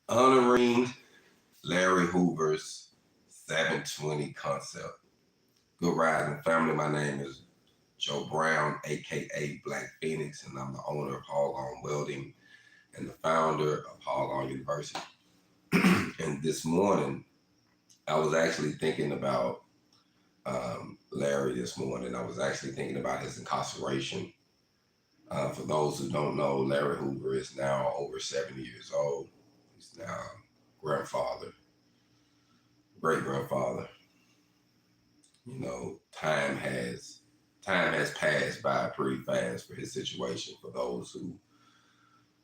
honoring Larry Hoover's 720 concept. Good rising, family. My name is Joe Brown, aka Black Feniks, and I'm the owner of HogOn Welding and the founder of HogOn University. And this morning, I was actually thinking about Larry this morning. I was actually thinking about his incarceration. For those who don't know, Larry Hoover is now over 70 years old. He's now grandfather, great grandfather. Time has passed by pretty fast for his situation. For those who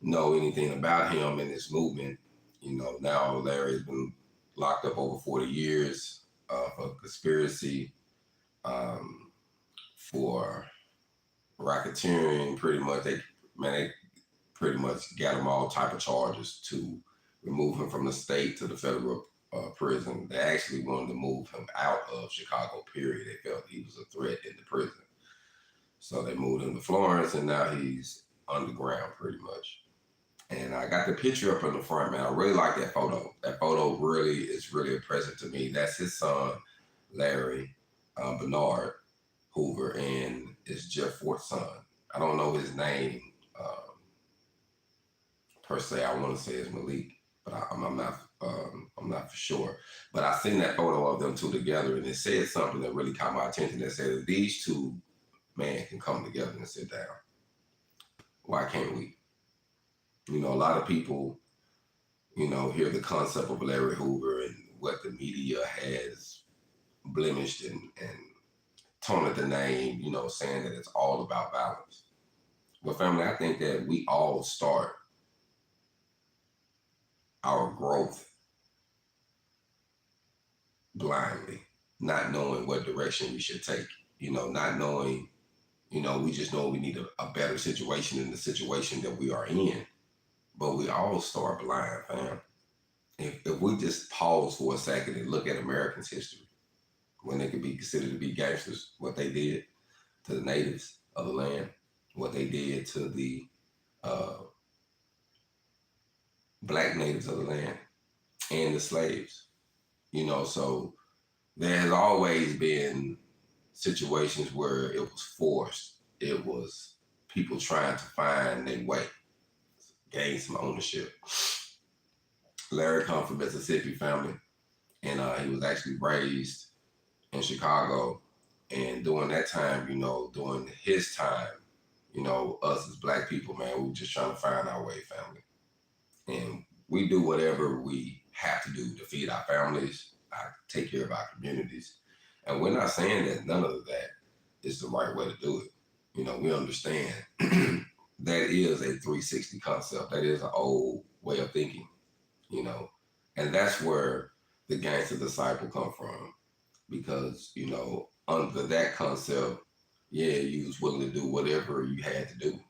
know anything about him and his movement, now Larry's been locked up over 40 years for conspiracy, um, for racketeering. They pretty much got him all type of charges to remove him from the state to the federal prison. They actually wanted to move him out of Chicago. Period. They felt he was a threat in the prison, so they moved him to Florence, and now he's underground pretty much. And I got the picture up in the front, man. I really like that photo. That photo really a present to me. That's his son, Larry Bernard Hoover, and it's Jeff Fort's son. I don't know his name per se. I want to say it's Malik, but I'm not for sure. But I seen that photo of them two together, and it said something that really caught my attention. That said, if these two men can come together and sit down, why can't we? A lot of people, hear the concept of Larry Hoover and what the media has blemished and taunted the name, saying that it's all about violence. Well, family, I think that we all start our growth blindly, not knowing what direction we should take, not knowing, we just know we need a better situation in the situation that we are in. But we all start blind, fam. If we just pause for a second and look at Americans' history, when they could be considered to be gangsters, what they did to the natives of the land, what they did to the uh, black natives of the land, and the slaves. So there has always been situations where it was forced. It was people trying to find their way, gain some ownership. Larry comes from Mississippi family, and he was actually raised in Chicago. And during that time, during his time, us as black people, man, we were just trying to find our way, family. And we do whatever we have to do to feed our families, take care of our communities. And we're not saying that none of that is the right way to do it. We understand that is a 360 concept. That is an old way of thinking, and that's where the gangster disciple come from. Because, under that concept, yeah, you was willing to do whatever you had to do,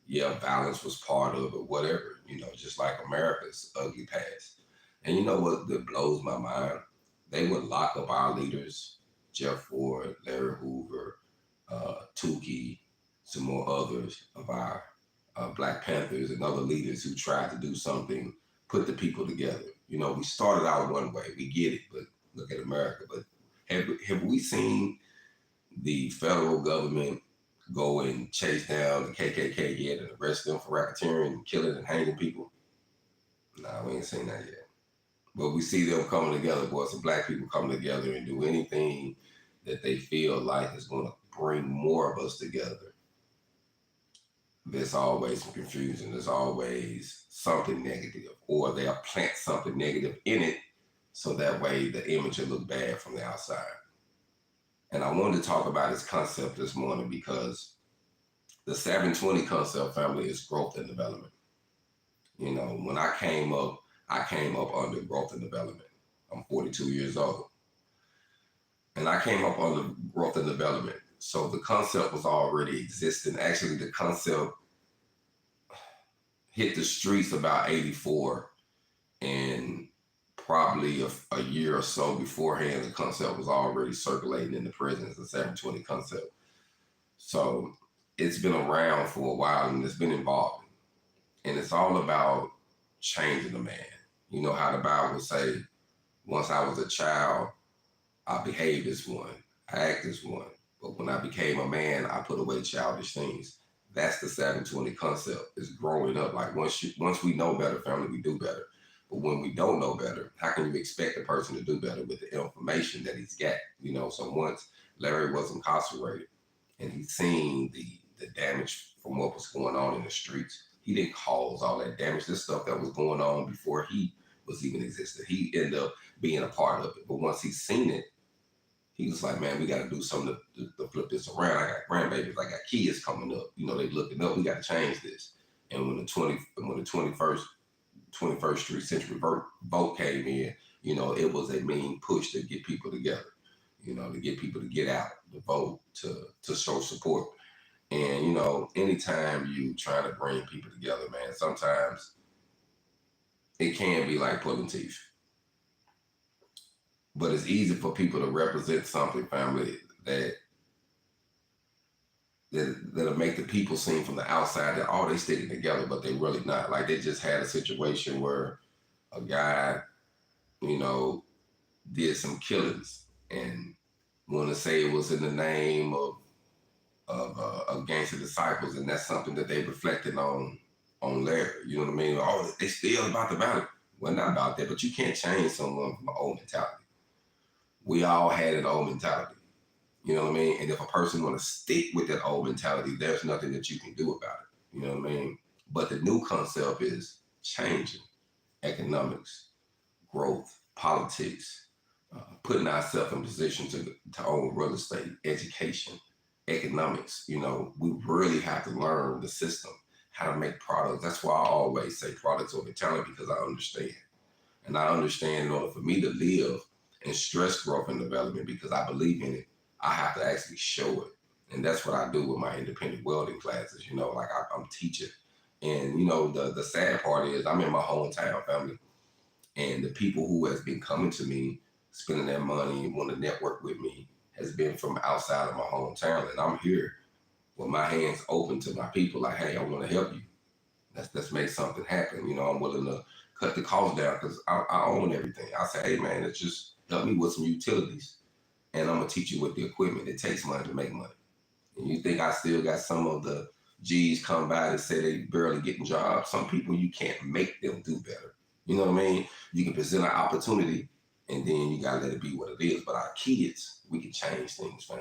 Yeah, violence was part of it, whatever, just like America's ugly past. And you know what that blows my mind? They would lock up our leaders, Jeff Ford, Larry Hoover, Tukey, some more others of our Black Panthers and other leaders who tried to do something, put the people together. We started out one way, we get it, but look at America. But have we seen the federal government go and chase down the KKK yet and arrest them for racketeering and killing and hanging people? Nah, we ain't seen that yet. But we see them coming together, boys, some black people coming together and do anything that they feel like is going to bring more of us together. There's always some confusion. There's always something negative, or they'll plant something negative in it so that way the image will look bad from the outside. And I wanted to talk about this concept this morning because the 720 concept, family, is growth and development. When I came up under growth and development. I'm 42 years old. And I came up under growth and development. So the concept was already existing. Actually, the concept hit the streets about 84, and probably a year or so beforehand, the concept was already circulating in the prisons, the 720 concept. So it's been around for a while, and it's been evolving. And it's all about changing the man. You know how the Bible would say, once I was a child, I behaved as one, I act as one. But when I became a man, I put away childish things. That's the 720 concept. Is growing up. Like once we know better, family, we do better. But when we don't know better, how can you expect a person to do better with the information that he's got? You know, so once Larry was incarcerated and he seen the damage from what was going on in the streets, he didn't cause all that damage. This stuff that was going on before he was even existed. He ended up being a part of it. But once he seen it, he was like, man, we got to do something to flip this around. I got grandbabies, I got kids coming up. You know, they looking up. We got to change this. And when the 21st century vote came in, you know, it was a mean push to get people together. You know, to get people to get out, to vote, to show support. And you know, anytime you try to bring people together, man, sometimes it can be like pulling teeth. But it's easy for people to represent something, family, that'll make the people seem from the outside that, oh, they sticking together, but they really not. Like they just had a situation where a guy, you know, did some killings and want to say it was in the name of gangster disciples, and that's something that they reflected on Larry. You know what I mean? Oh, they still about the Valley. Well, not about that, but you can't change someone from an old mentality. We all had an old mentality. You know what I mean? And if a person want to stick with that old mentality, there's nothing that you can do about it. You know what I mean? But the new concept is changing economics, growth, politics, putting ourselves in position to own real estate, education, economics. You know, we really have to learn the system, how to make products. That's why I always say products over talent, because I understand. And I understand in order for me to live and stress growth and development, because I believe in it, I have to actually show it. And that's what I do with my independent welding classes. You know, like I'm teaching. And, you know, the sad part is I'm in my hometown, family. And the people who has been coming to me, spending their money, want to network with me, has been from outside of my hometown. And I'm here with my hands open to my people. Like, hey, I want to help you. Let's make something happen. You know, I'm willing to cut the cost down because I own everything. I say, hey, man, let's just help me with some utilities. And I'm going to teach you with the equipment. It takes money to make money. And you think I still got some of the G's come by that say they barely getting jobs. Some people, you can't make them do better. You know what I mean? You can present an opportunity and then you got to let it be what it is. But our kids, we can change things, fam.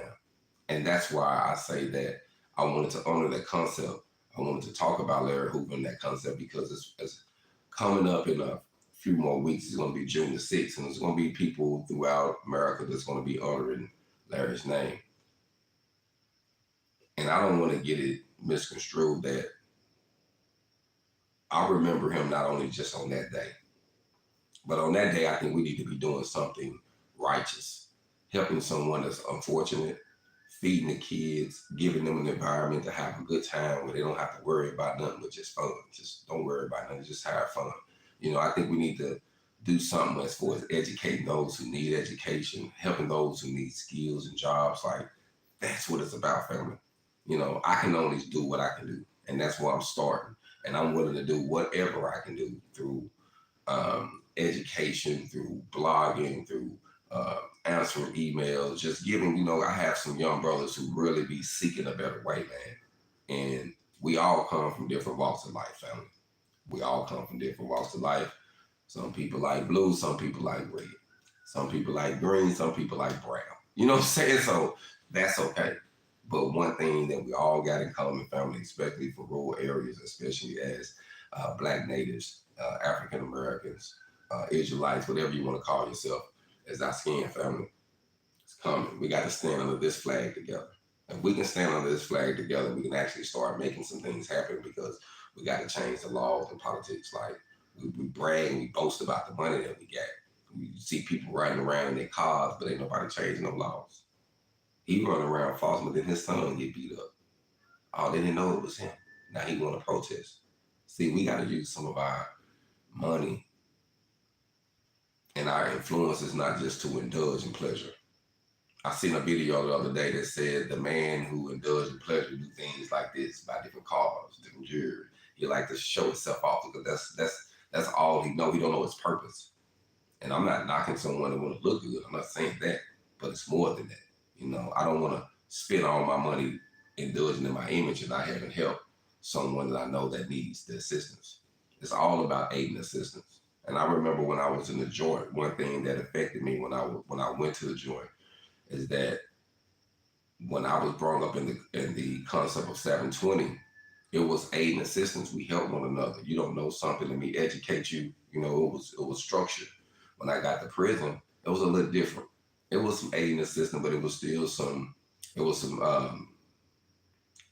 And that's why I say that I wanted to honor that concept. I wanted to talk about Larry Hoover and that concept because it's coming up in a few more weeks. It's going to be June the 6th, and there's going to be people throughout America that's going to be honoring Larry's name. And I don't want to get it misconstrued that I remember him not only just on that day, but on that day, I think we need to be doing something righteous, helping someone that's unfortunate, feeding the kids, giving them an environment to have a good time where they don't have to worry about nothing but just fun. Just don't worry about nothing, just have fun. You know, I think we need to do something as far as educating those who need education, helping those who need skills and jobs. Like, that's what it's about, family. You know, I can only do what I can do, and that's where I'm starting. And I'm willing to do whatever I can do through education, through blogging, through answering emails, just giving, you know, I have some young brothers who really be seeking a better way, man. And we all come from different walks of life, family. We all come from different walks of life. Some people like blue, some people like red. Some people like green, some people like brown. You know what I'm saying? So that's okay. But one thing that we all got in common, family, especially for rural areas, especially as Black natives, African Americans, Israelites, whatever you want to call yourself, as our skin family, it's coming. We got to stand under this flag together. If we can stand under this flag together, we can actually start making some things happen because we got to change the laws and politics. Like, we brag and we boast about the money that we got. We see people riding around in their cars, but ain't nobody changing no laws. He running around false, but then his son get beat up. Oh, they didn't know it was him. Now he want to protest. See, we got to use some of our money and our influence is not just to indulge in pleasure. I seen a video the other day that said the man who indulged in pleasure do things like this, buy different cars, different jewelry. He like to show himself off because That's all he know. He don't know his purpose. And I'm not knocking someone that want to look good. I'm not saying that, but it's more than that. I don't want to spend all my money indulging in my image and not having help someone that I know that needs the assistance. It's all about aid and assistance. And I remember when I was in the joint, one thing that affected me when I went to the joint is that when I was brought up in the concept of 720, it was aid and assistance. We help one another. You don't know something, let me educate you. It was structured. When I got to prison, it was a little different. It was some aid and assistance, but it was still some. It was some.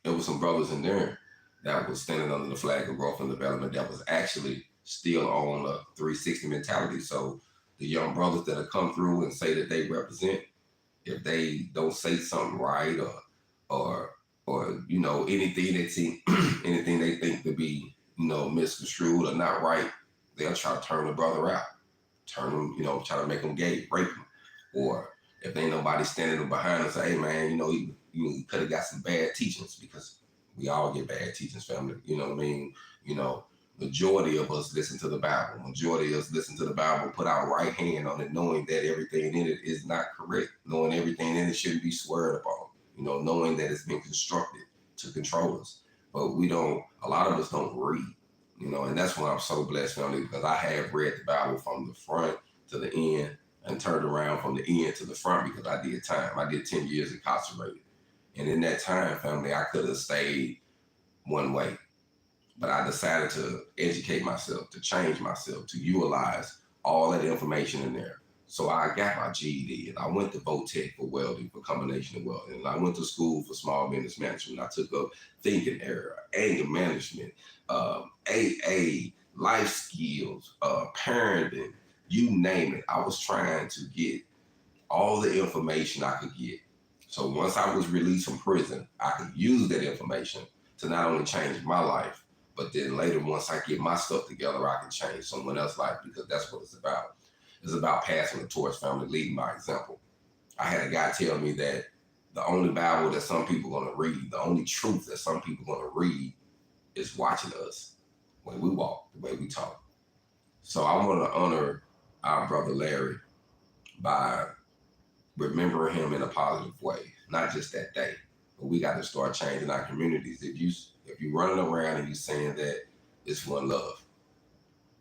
It was some brothers in there that was standing under the flag of growth and development that was actually still on a 360 mentality. So the young brothers that have come through and say that they represent, if they don't say something right or anything they think anything they think to be misconstrued or not right, they'll try to turn the brother out, turn him, try to make him gay, rape him, or if ain't nobody standing behind us, say, hey man, you could have got some bad teachings, because we all get bad teachings, family. You know what I mean? Majority of us listen to the Bible. Majority of us listen to the Bible, put our right hand on it, knowing that everything in it is not correct, knowing everything in it shouldn't be sweared upon, knowing that it's been constructed to control us. But a lot of us don't read, and that's why I'm so blessed, family, because I have read the Bible from the front to the end and turned around from the end to the front, because I did time. I did 10 years incarcerated. And in that time, family, I could have stayed one way. But I decided to educate myself, to change myself, to utilize all that information in there. So I got my GED, and I went to VOTEC for welding, for combination of welding. And I went to school for small business management. I took up thinking area, anger management, AA, life skills, parenting, you name it. I was trying to get all the information I could get. So once I was released from prison, I could use that information to not only change my life, but then later, once I get my stuff together, I can change someone else's life, because that's what it's about. It's about passing the torch, family, leading by example. I had a guy tell me that the only Bible that some people are going to read, the only truth that some people are going to read is watching us, the way we walk, the way we talk. So I want to honor our brother Larry by remembering him in a positive way, not just that day, but we got to start changing our communities. If you running around and you saying that it's one love,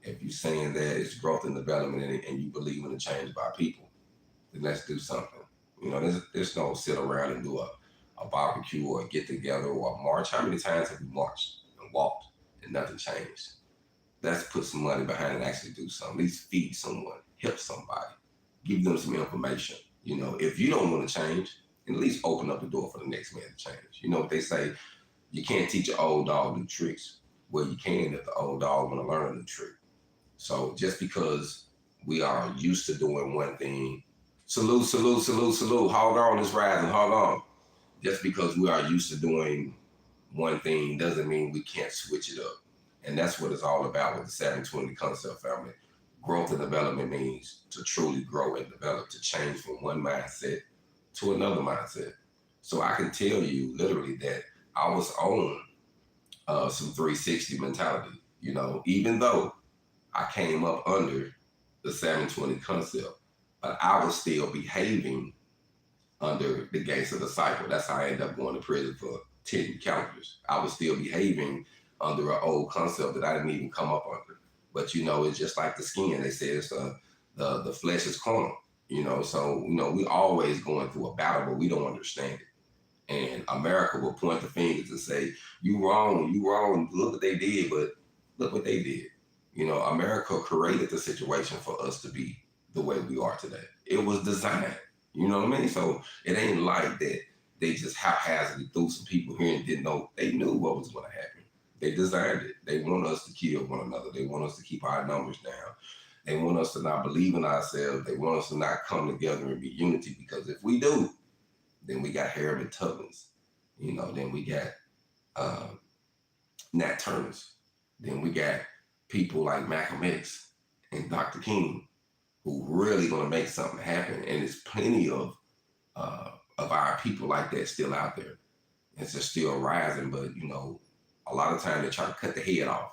if you saying that it's growth and development, and you believe in the change by people, then let's do something. There's no sit around and do a barbecue or a get together or a march. How many times have we marched and walked and nothing changed? Let's put some money behind it and actually do something. At least feed someone, help somebody, give them some information. If you don't want to change, at least open up the door for the next man to change. You know what they say, you can't teach an old dog new tricks. Well, you can if the old dog want to learn a new trick. So just because we are used to doing one thing, salute, salute, salute, salute, HogOn is rising, HogOn. Just because we are used to doing one thing doesn't mean we can't switch it up. And that's what it's all about with the 720 concept, family. Growth and development means to truly grow and develop, to change from one mindset to another mindset. So I can tell you literally that I was on some 360 mentality, even though I came up under the 720 concept, but I was still behaving under the gangster disciple. That's how I ended up going to prison for 10 calendars. I was still behaving under an old concept that I didn't even come up under. But it's just like the skin. They say it's the flesh is carnal. So we always going through a battle, but we don't understand it. And America will point the fingers and say, you wrong, look what they did, but look what they did. America created the situation for us to be the way we are today. It was designed, you know what I mean? So it ain't like that they just haphazardly threw some people here and didn't know. They knew what was going to happen. They designed it. They want us to kill one another. They want us to keep our numbers down. They want us to not believe in ourselves. They want us to not come together and be unity, because if we do, then we got Harriman Tubbins, then we got Nat Turners. Then we got people like Malcolm X and Dr. King, who really gonna make something happen. And there's plenty of our people like that still out there. It's just still rising, but a lot of times they try to cut the head off.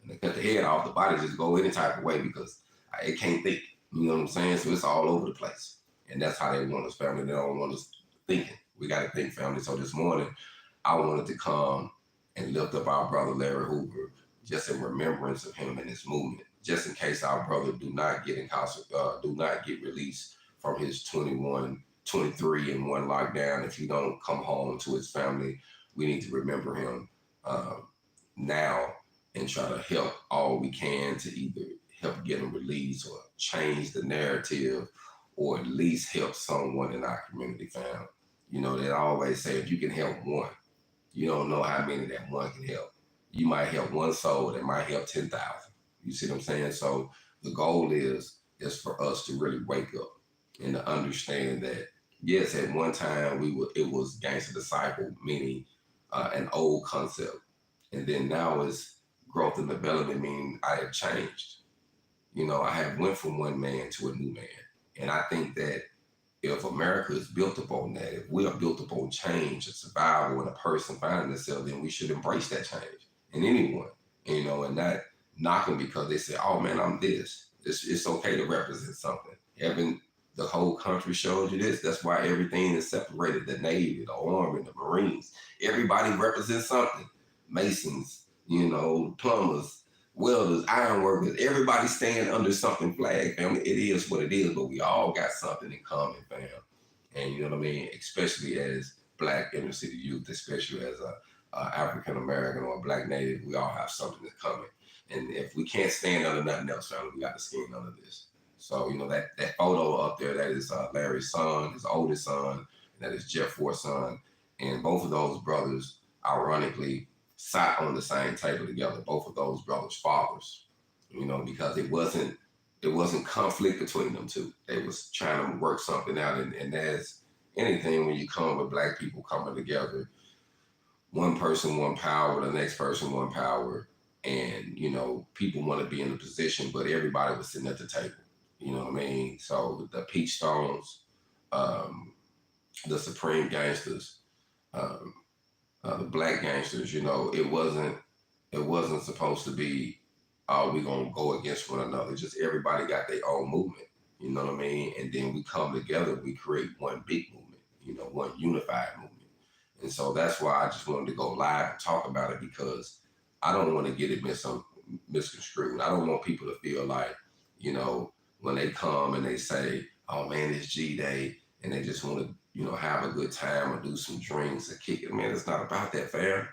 And they cut the head off, the body just go any type of way because it can't think. You know what I'm saying? So it's all over the place. And that's how they want us, family. They don't want us thinking. We got to think, family. So this morning, I wanted to come and lift up our brother Larry Hoover, just in remembrance of him and his movement, just in case our brother do not get released from his 23 and 1 lockdown. If he don't come home to his family, we need to remember him now and try to help all we can to either help get him released or change the narrative or at least help someone in our community, fam. You know, they always say if you can help one, you don't know how many that one can help. You might help one soul that might help 10,000. You see what I'm saying? So the goal is for us to really wake up and to understand that, yes, at one time it was gangster disciple, meaning an old concept. And then now it's growth and development, meaning I have changed. You know, I have went from one man to a new man. And I think that if America is built upon that, if we are built upon change and survival and a person finding themselves, then we should embrace that change in anyone, you know, and not knock them because they say, oh man, I'm this. It's okay to represent something. Having the whole country shows you this. That's why everything is separated. The Navy, the Army, the Marines, everybody represents something. Masons, you know, plumbers, welders, iron workers, everybody stand under something flag, family. It is what it is, but we all got something in common, fam. And you know what I mean? Especially as Black inner city youth, especially as a African American or a Black native, we all have something in common. And if we can't stand under nothing else, family, we got to stand under this. So, you know, that photo up there, that is Larry's son, his oldest son, and that is Jeff Ford's son. And both of those brothers, ironically, sat on the same table together, both of those brothers' fathers, you know, because it wasn't conflict between them two. They was trying to work something out. And as anything, when you come with Black people coming together, one person, one power, the next person, one power. And, you know, people want to be in a position, but everybody was sitting at the table. You know what I mean? So the Peach Stones, the Supreme Gangsters, the Black gangsters, you know, it wasn't supposed to be, oh, we're going to go against one another. Just everybody got their own movement. You know what I mean? And then we come together, we create one big movement, you know, one unified movement. And so that's why I just wanted to go live and talk about it, because I don't want to get it misconstrued. I don't want people to feel like, you know, when they come and they say, oh man, it's G-Day, and they just want to, you know, have a good time or do some drinks and kick it. Man, it's not about that, fam.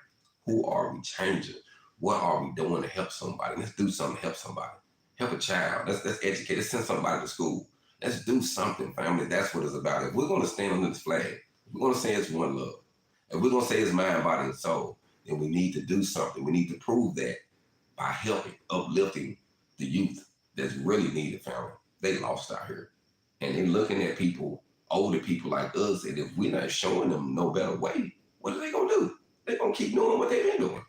Who are we changing? What are we doing to help somebody? Let's do something to help somebody. Help a child. Let's educate. Let's send somebody to school. Let's do something, family. That's what it's about. If we're going to stand under this flag, if we're going to say it's one love, if we're going to say it's mind, body, and soul, then we need to do something. We need to prove that by helping, uplifting the youth that's really needed, family. They lost out here. And they're looking at people, older people like us, and if we're not showing them no better way, what are they going to do? They're going to keep doing what they've been doing.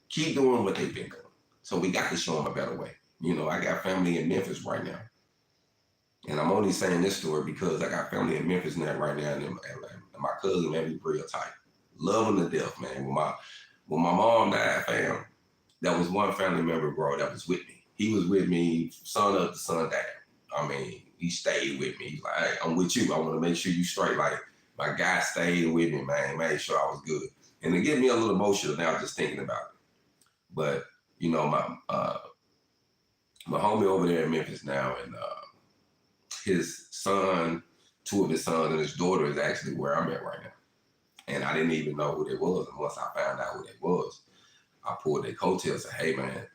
Keep doing what they've been doing. So we got to show them a better way. You know, I got family in Memphis right now. And I'm only saying this story because I got family in Memphis now right now, and my cousin, man, we real tight. Love him to death, man. When my mom died, fam, that was one family member, bro, that was with me. He was with me, sun up to sundown. I mean, he stayed with me. He's like, hey, I'm with you. I want to make sure you straight. Like, my guy stayed with me, man. Made sure I was good. And it get me a little emotional now just thinking about it. But, you know, my homie over there in Memphis now, and his son, two of his sons and his daughter is actually where I'm at right now. And I didn't even know who they was. And once I found out who they was, I pulled their coattails and said, hey, man,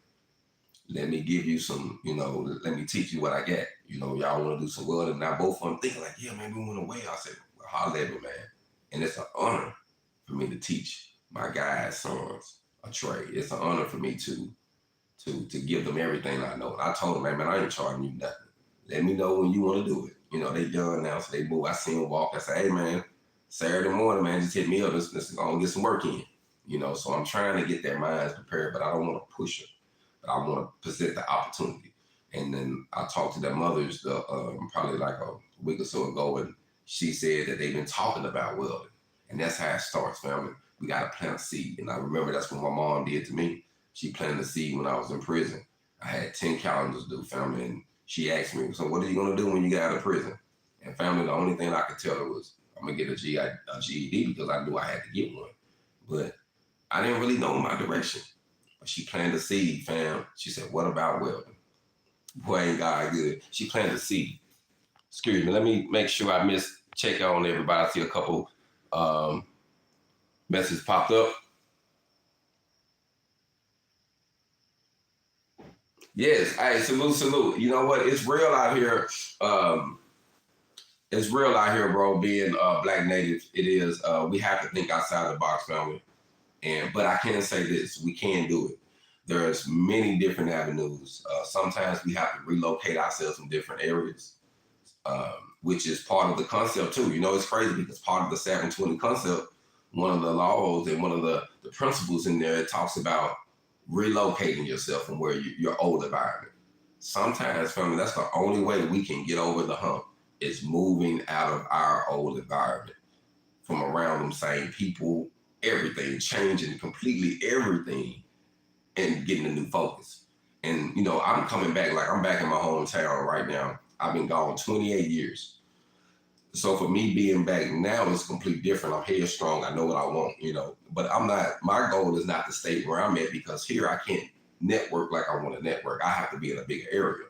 let me give you some, you know, let me teach you what I got. You know, y'all want to do some welding. Now both of them thinking like, yeah, man, we want to weld. I said, well, holla at me, man. And it's an honor for me to teach my guys' sons a trade. It's an honor for me to give them everything I know. And I told them, man, I ain't charging you nothing. Let me know when you want to do it. You know, they young now, so they move. I see them walk. I say, hey, man, Saturday morning, man, just hit me up. Let's go get some work in. You know, so I'm trying to get their minds prepared, but I don't want to push it. But I want to present the opportunity. And then I talked to their mothers probably like a week or so ago, and she said that they've been talking about welding. And that's how it starts, family. We got to plant a seed. And I remember that's what my mom did to me. She planted a seed when I was in prison. I had 10 calendars due, family, and she asked me, so what are you going to do when you get out of prison? And family, the only thing I could tell her was, I'm going to get a GED because I knew I had to get one. But I didn't really know my direction. But she planted a seed, fam. She said, what about welding? Boy, ain't God good. She planted a seed. Excuse me, let me make sure I check on everybody. I see a couple messages popped up. Yes, hey, salute. You know what? It's real out here. It's real out here, bro. Being Black native, it is. We have to think outside the box, family. But I can say this: we can do it. There's many different avenues. Sometimes we have to relocate ourselves from different areas, which is part of the concept too. You know, it's crazy because part of the 720 concept, one of the laws and one of the principles in there, it talks about relocating yourself from where your old environment. Sometimes, family, that's the only way we can get over the hump is moving out of our old environment, from around them same people, everything, changing completely everything and getting a new focus. And, you know, I'm coming back, like I'm back in my hometown right now. I've been gone 28 years. So for me being back now is completely different. I'm headstrong. I know what I want, you know, but my goal is not to stay where I'm at because here I can't network like I want to network. I have to be in a bigger area.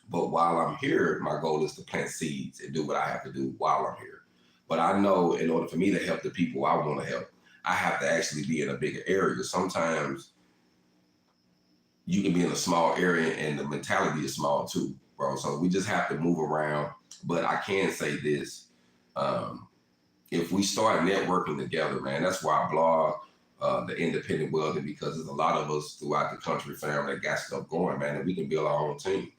But while I'm here, my goal is to plant seeds and do what I have to do while I'm here. But I know in order for me to help the people I want to help, I have to actually be in a bigger area. Sometimes you can be in a small area and the mentality is small too, bro. So we just have to move around. But I can say this. If we start networking together, man, that's why I blog the independent welding, because there's a lot of us throughout the country, fam, that got stuff going, man, and we can build our own team.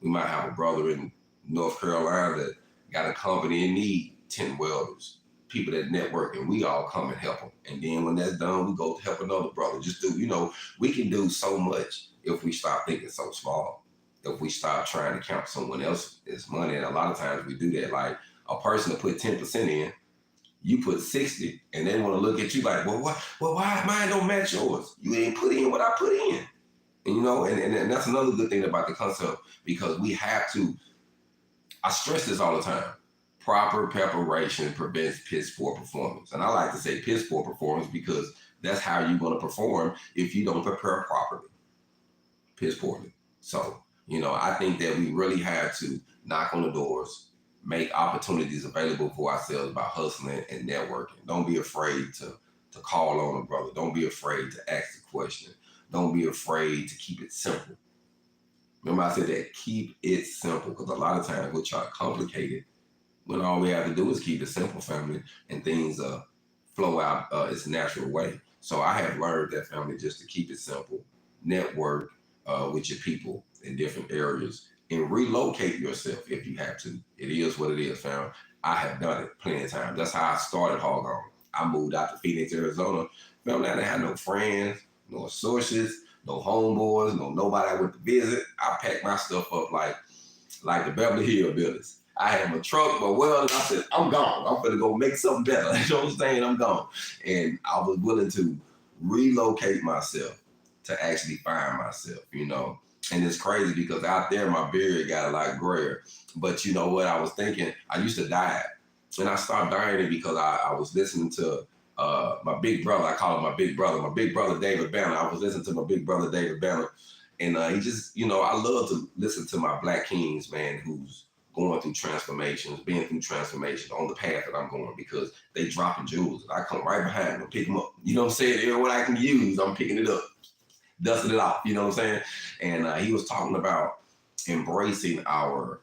We might have a brother in North Carolina that got a company and need 10 welders, people that network, and we all come and help them. And then when that's done, we go help another brother. Just do, you know, we can do so much if we stop thinking so small. If we stop trying to count someone else's money, and a lot of times we do that. Like a person to put 10% in, you put 60, and they want to look at you like, well, why mine don't match yours? You ain't put in what I put in. And, you know, and that's another good thing about the concept, because we have to, I stress this all the time, proper preparation prevents piss poor performance. And I like to say piss poor performance because that's how you're going to perform if you don't prepare properly, piss poorly. So, you know, I think that we really have to knock on the doors, make opportunities available for ourselves by hustling and networking. Don't be afraid to call on a brother. Don't be afraid to ask the question. Don't be afraid to keep it simple. Remember I said that, keep it simple, because a lot of times we try to complicate it when all we have to do is keep it simple, family, and things flow out its natural way. So I have learned that, family, just to keep it simple, network with your people in different areas, and relocate yourself if you have to. It is what it is, fam. I have done it plenty of times. That's how I started HogOn. I moved out to Feniks, Arizona. Fam, I didn't have no friends, no associates, no homeboys, nobody I went to visit. I packed my stuff up like the Beverly Hillbillies. I had my truck, my welder. I said, I'm gone. I'm gonna go make something better. You know what I'm saying? I'm gone. And I was willing to relocate myself to actually find myself, you know. And it's crazy because out there, my beard got a lot grayer. But you know what? I was thinking, I used to dye it. And I stopped dyeing it because I was listening to my big brother. I call him my big brother, David Banner. I was listening to my big brother, David Banner. And he just, you know, I love to listen to my Black kings, man, who's going through transformations, being through transformation on the path that I'm going, because they dropping jewels. And I come right behind them, pick them up. You know what I'm saying? Everyone I can use, I'm picking it up, dusting it off. You know what I'm saying? And he was talking about embracing our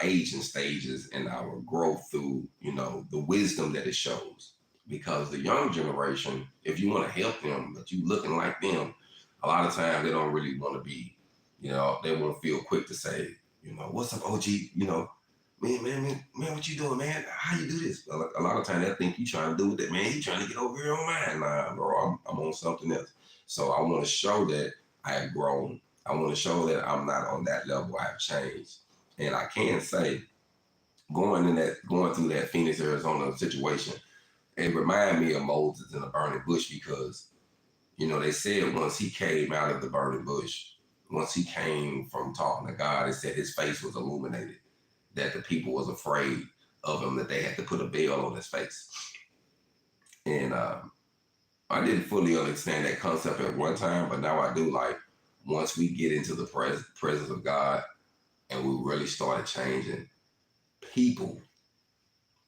aging stages and our growth through, you know, the wisdom that it shows. Because the young generation, if you want to help them, but you looking like them, a lot of times they don't really want to be, you know, they want to feel quick to say, you know, what's up, OG? You know, man, what you doing, man? How you do this? A lot of times they think you trying to do with that, man. He trying to get over here on mine. Nah, bro, I'm on something else. So I want to show that I have grown. I want to show that I'm not on that level. I have changed. And I can say, going through that Phoenix, Arizona situation, it reminded me of Moses in a burning bush, because You know, they said once he came out of the burning bush, once he came from talking to God, they said his face was illuminated, that the people was afraid of him, that they had to put a veil on his face. And I didn't fully understand that concept at one time, but now I do. Like, once we get into the presence of God and we really started changing, people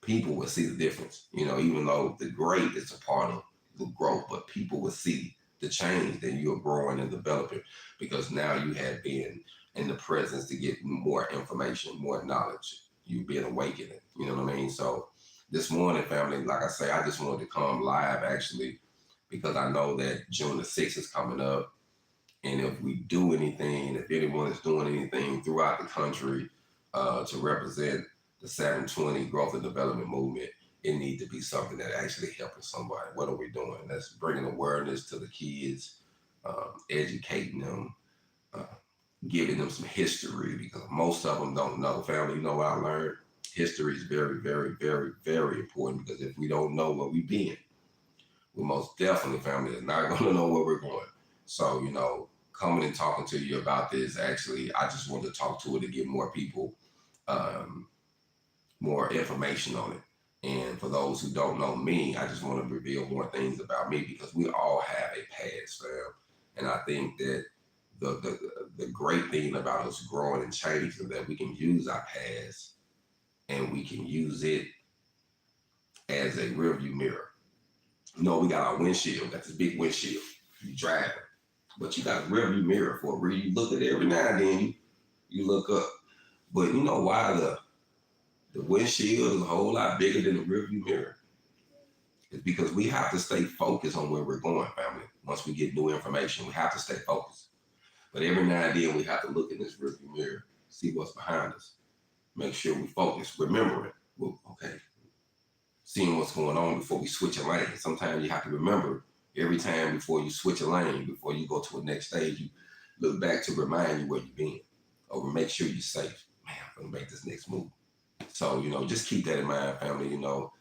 people will see the difference. You know, even though the grade is a part of the growth, but people will see the change that you're growing and developing because now you have been in the presence to get more information, more knowledge. You've been awakened. You know what I mean? So this morning, family, like I say, I just wanted to come live actually because I know that June the 6th is coming up. And if we do anything, if anyone is doing anything throughout the country to represent the 720 growth and development movement, it needs to be something that actually helping somebody. What are we doing? That's bringing awareness to the kids, educating them, uh, giving them some history because most of them don't know. Family, you know what I learned? History is very, very, very, very important because if we don't know where we've been, we most definitely, family, is not going to know where we're going. So, you know, coming and talking to you about this, actually, I just wanted to talk to it to get more people um, more information on it. And for those who don't know me, I just want to reveal more things about me because we all have a past, fam. And I think that the great thing about us growing and changing is that we can use our past and we can use it as a rearview mirror. You know, we got our windshield, got this big windshield. You driving, but you got a rearview mirror for where you look at it every now and then. You look up, but you know why the windshield is a whole lot bigger than the rearview mirror? It's because we have to stay focused on where we're going, family. Once we get new information, we have to stay focused. But every now and then we have to look in this rearview mirror, see what's behind us, make sure we focus, remember it. Well, okay, seeing what's going on before we switch a lane. Sometimes you have to remember every time before you switch a lane, before you go to a next stage, you look back to remind you where you've been or make sure you're safe. Man, I'm going to make this next move. So, you know, just keep that in mind, family. You know,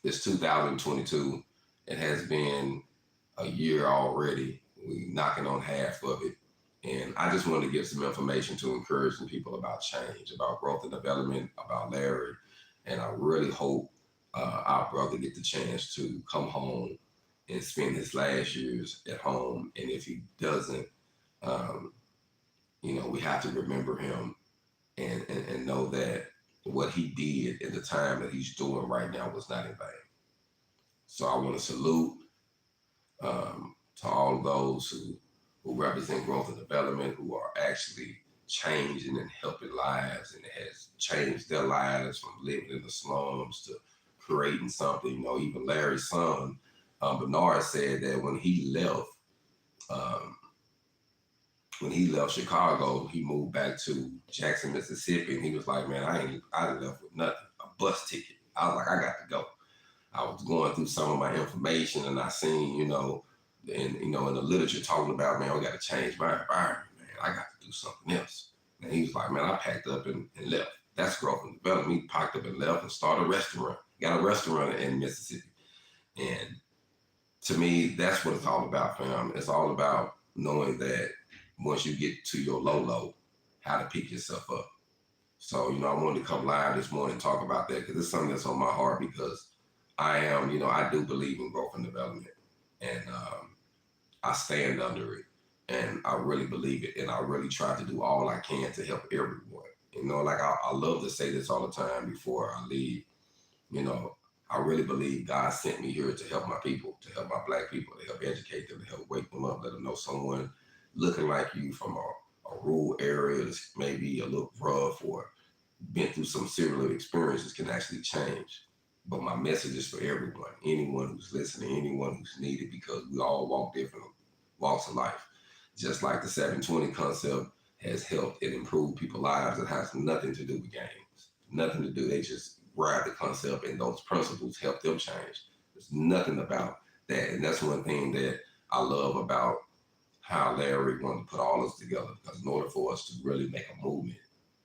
it's 2022. It has been a year already. We're knocking on half of it. And I just wanted to give some information to encourage some people about change, about growth and development, about Larry. And I really hope our brother get the chance to come home and spend his last years at home. And if he doesn't, um, you know, we have to remember him and know that what he did at the time that he's doing right now was not in vain. So I want to salute to all of those who represent growth and development, who are actually changing and helping lives, and it has changed their lives from living in the slums to creating something. You know, even Larry's son, Bernard, said that um, when he left Chicago, he moved back to Jackson, Mississippi, and he was like, "Man, I left with nothing, a bus ticket." I was like, "I got to go." I was going through some of my information, and I seen, you know, in the literature talking about, man, we got to change my environment, man. I got to do something else. And he was like, man, I packed up and left. That's growth and development. He packed up and left and started a restaurant. Got a restaurant in Mississippi. And to me, that's what it's all about, fam. It's all about knowing that once you get to your low, how to pick yourself up. So, you know, I wanted to come live this morning and talk about that because it's something that's on my heart because I do believe in growth and development. And I stand under it. And I really believe it. And I really try to do all I can to help everyone. You know, like I love to say this all the time before I leave. You know, I really believe God sent me here to help my people, to help my Black people, to help educate them, to help wake them up, let them know someone looking like you from a rural area that's maybe a little rough or been through some similar experiences can actually change. But my message is for everyone, anyone who's listening, anyone who's needed, because we all walk different walks of life. Just like the 720 concept has helped and improved people's lives, it has nothing to do with games. Nothing to do. They just grab the concept and those principles help them change. There's nothing about that. And that's one thing that I love about how Larry wanted to put all this together, because in order for us to really make a movement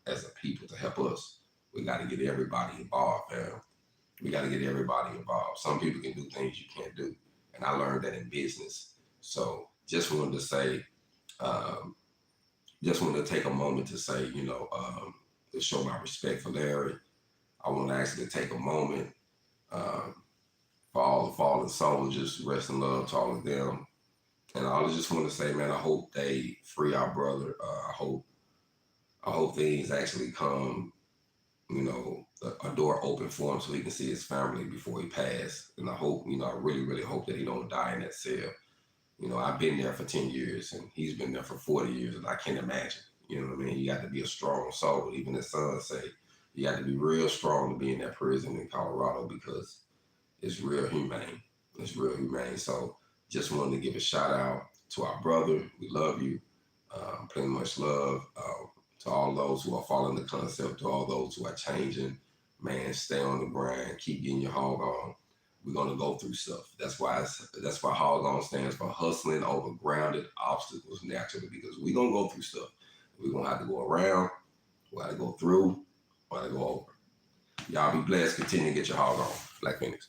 as a people to help us, we got to get everybody involved, fam. We got to get everybody involved. Some people can do things you can't do. And I learned that in business. So just wanted to say, um, just wanted to take a moment to say, to show my respect for Larry. I want to actually take a moment um, for all the fallen soldiers, rest in love to all of them. And I just want to say, man, I hope they free our brother. I hope things actually come, a door open for him so he can see his family before he passed. And I hope, I really, really hope that he don't die in that cell. I've been there for 10 years and he's been there for 40 years, and I can't imagine. You know what I mean? You got to be a strong soul. Even his son say you got to be real strong to be in that prison in Colorado, because it's real humane. It's real humane. So just wanted to give a shout out to our brother. We love you. Plenty much love to all those who are following the concept, to all those who are changing. Man, stay on the grind. Keep getting your hog on. We're gonna go through stuff. That's why HogOn stands for hustling over grounded obstacles naturally, because we're gonna go through stuff. We're gonna have to go around, we gotta go through, we gotta go over. Y'all be blessed. Continue to get your hog on. Black Feniks.